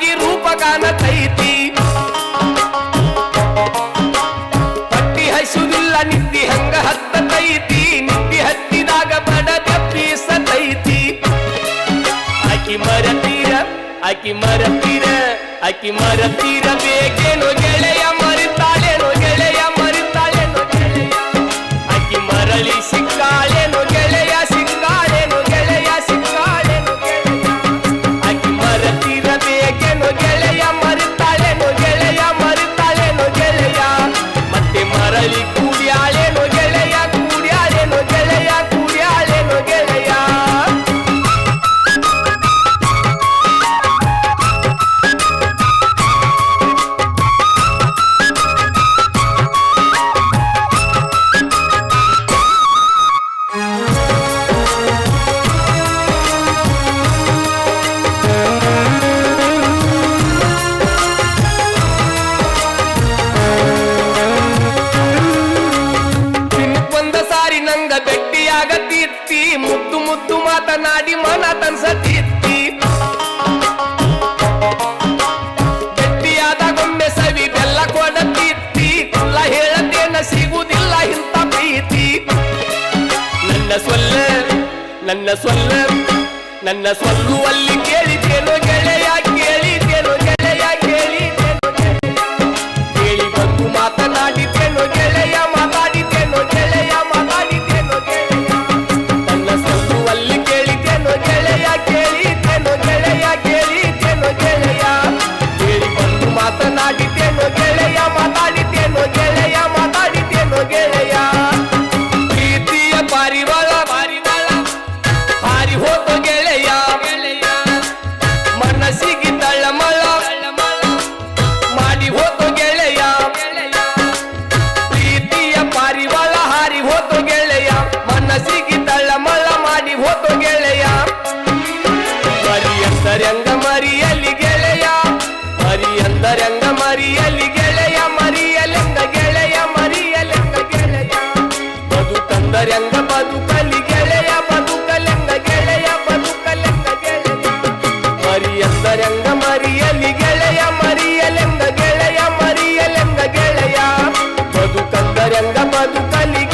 ಆಕಿ ರೂಪ ಕಾಣತೈತಿ ಪಟ್ಟಿ ಹಸುದಿಲ್ಲ ನಿದ್ದಿ ಹಂಗ ಹತ್ತತೈತಿ ನಿದ್ದಿ ಹತ್ತಿದಾಗ ಬಡ ತಪ್ಪಿಸತೈತಿ ಆಕಿ ಮರತೀರ ಬೇಕೇನೋ ಗೆಳೆಯ ಮರಿತಾಳೇನೋ ಗೆಳೆಯ ಮರಿತಾಳೇನೋ ಗೆಳೆಯ ಆಕಿ ಮರಳಿ ಸಿಕ್ಕಾಳೇನೋ ಗೆಳೆಯ ಸಿಕ್ಕಾಳೇನೋ ಗೆಳೆಯ ಸಿಕ್ಕಾಳೇನೋ ಗೆಳೆಯ ಆಕಿ ಮರತೀರ ಬೇಕೇನೋ ಗೆಳೆಯ ಮರಿತಾಳೇನೋ ಗೆಳೆಯ ಮರಿತಾಳೇನೋ ಗೆಳೆಯ ಮತ್ತೆ ಮರಳಿ ಕೂಡ್ಯಾಳೇನೋ ಗೆಳೆಯ ಕೂಡ್ಯಾಳೇನೋ ಗೆಳೆಯ ಕೂಡ್ಯಾಳೇನೋ ಗೆಳೆಯ ಭೆಟ್ಟಿಯಾಗತ್ತಿತ್ತಿ ಮುದ್ದು ಮುದ್ದು ಮಾತನಾಡಿ ಮನ ತನ್ಸತ್ತಿತ್ತಿ ಭೆಟ್ಟಿಯಾದಾಗೊಮ್ಮೆ ಸವಿ ಬೆಲ್ಲ ಕೊಡತ್ತಿತ್ತಿ ಕುಲ್ಲ ಹೇಳತೇನ ಸಿಗುವುದಿಲ್ಲ ಇಂಥ ಪ್ರೀತಿ ನನ್ನ ಸೊಲ್ಲುವಲ್ಲಿ ಕೇಳಿತೇನೋ ಗೆಳೆಯ ಕೇಳಿತೇನೋ ಗೆಳೆಯ ಕೇಳಿತೇನೋ ಕೇಳಿ ಬಂದು ಮಾತನಾಡಿತೇನೋ ಗೆಳೆಯ ಮಾತಾಡಿತೇನೋ ಗೆಳೆಯ ಮಾತಾಡಿತೇನೋ ಗೆಳೆಯ ನನ್ನ ಸೊಲ್ಲುವಲ್ಲಿ ಕೇಳಿತೇನೋ ಗೆಳೆಯ ಕೇಳಿತೇನೋ ಗೆಳೆಯ ಕೇಳಿತೇನೋ ಗೆಳೆಯ ಕೇಳಿ ಬಂದು ಮಾತನಾಡಿತೇನೋ ಗೆಳೆಯ ಮಾತಾಡಿತೇನೋ ಗೆಳೆಯ ಮಾತಾಡಿತೇನೋ ಗೆಳೆಯ ಪ್ರೀತಿಯ ಪಾರಿವಾಳ ಹಾರಿ ಹೋತೋ ಗೆಳೆಯ ಮನಸ್ಸಿಗೆ ತಳ್ಳಮಳ ಮಾಡಿ ಹೋತೋ ಗೆಳೆಯ ಪ್ರೀತಿಯ ಪಾರಿವಾಳ ಹಾರಿ ಹೋತೋ ಗೆಳೆಯ ಮನಸ್ಸಿಗೆ ತಳ್ಳಮಳ ಮಾಡಿ ಹೋತೋ ಗೆಳೆಯ ಮರಿಯಂದರಂಗ ಮರಿಯಲಿ ಗೆಳೆಯ ಮರಿಯಂದರಂಗ ಮರಿಯಲಿ ಗೆಳೆಯ ಮರಿಯಲೆಂಗ ಗೆಳೆಯ ಮರಿಯಲೆಂಗ ಗೆಳೆಯ ಬದುಕಂದರಂಗ ಬದುಕಲಿ ಗೆಳೆಯ ಬದುಕಲೆಂಗ ಗೆಳೆಯ ಬದುಕಲೆಂಗ ಗೆಳೆಯ ಮರಿಯಂದರಂಗ ಮರಿಯಲಿ ಗೆಳೆಯ ಮರಿಯಲೆಂಗ ಗೆಳೆಯ ಮರಿಯಲೆಂಗ ಗೆಳೆಯ ಬದುಕಂದರಂಗ ಬದುಕಲಿ